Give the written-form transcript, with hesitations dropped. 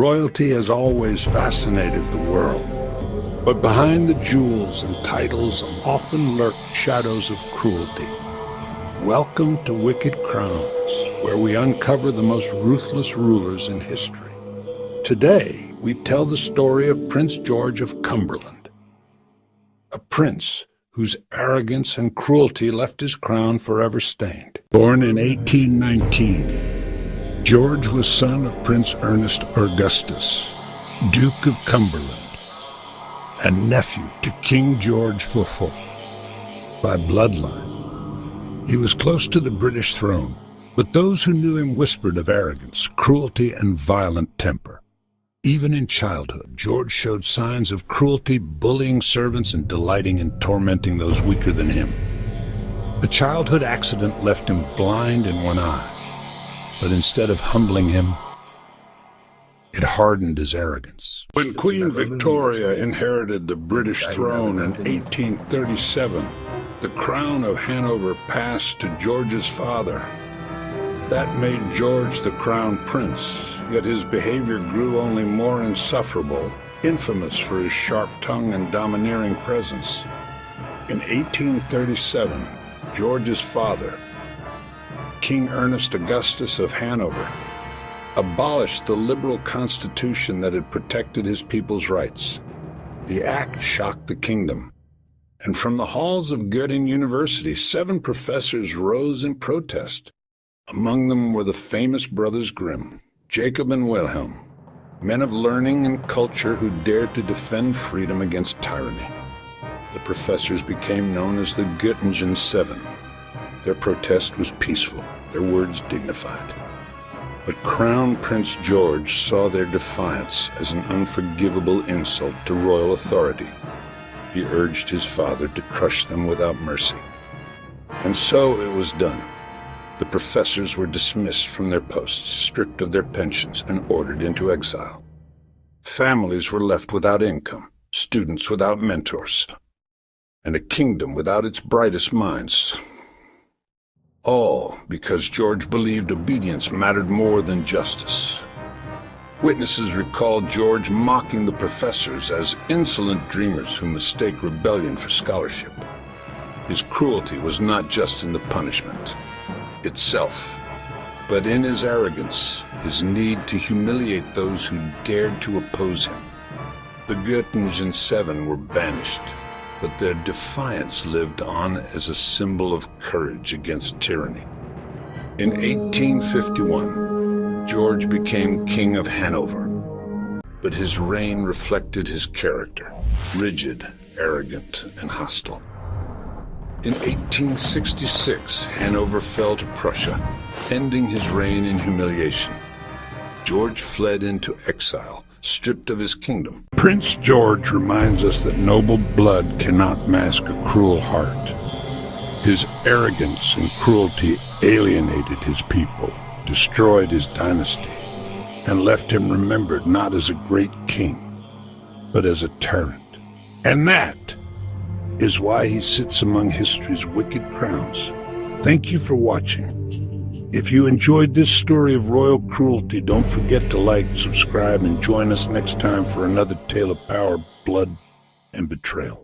Royalty has always fascinated the world, but behind the jewels and titles often lurk shadows of cruelty. Welcome to Wicked Crowns, where we uncover the most ruthless rulers in history. Today, we tell the story of Prince George of Cumberland, a prince whose arrogance and cruelty left his crown forever stained. Born in 1819, George was son of Prince Ernest Augustus, Duke of Cumberland, and nephew to King George IV. By bloodline, he was close to the British throne, but those who knew him whispered of arrogance, cruelty, and violent temper. Even in childhood, George showed signs of cruelty, bullying servants and delighting in tormenting those weaker than him. A childhood accident left him blind in one eye, but instead of humbling him, it hardened his arrogance. When Queen Victoria inherited the British throne in 1837, the crown of Hanover passed to George's father. That made George the crown prince, yet his behavior grew only more insufferable, infamous for his sharp tongue and domineering presence. In 1837, George's father, King Ernest Augustus of Hanover, abolished the liberal constitution that had protected his people's rights. The act shocked the kingdom, and from the halls of Göttingen University, 7 professors rose in protest. Among them were the famous Brothers Grimm, Jacob and Wilhelm, men of learning and culture who dared to defend freedom against tyranny. The professors became known as the Göttingen Seven. Their protest was peaceful, their words dignified. But Crown Prince George saw their defiance as an unforgivable insult to royal authority. He urged his father to crush them without mercy. And so it was done. The professors were dismissed from their posts, stripped of their pensions, and ordered into exile. Families were left without income, students without mentors, and a kingdom without its brightest minds. All because George believed obedience mattered more than justice. Witnesses recalled George mocking the professors as insolent dreamers who mistake rebellion for scholarship. His cruelty was not just in the punishment itself, but in his arrogance, his need to humiliate those who dared to oppose him. The Göttingen Seven were banished, but their defiance lived on as a symbol of courage against tyranny. In 1851, George became King of Hanover, but his reign reflected his character, rigid, arrogant, and hostile. In 1866, Hanover fell to Prussia, ending his reign in humiliation. George fled into exile, stripped of his kingdom. Prince George reminds us that noble blood cannot mask a cruel heart. His arrogance and cruelty alienated his people, destroyed his dynasty, and left him remembered not as a great king, but as a tyrant. And that is why he sits among history's wicked crowns. Thank you for watching. If you enjoyed this story of royal cruelty, don't forget to like, subscribe, and join us next time for another tale of power, blood, and betrayal.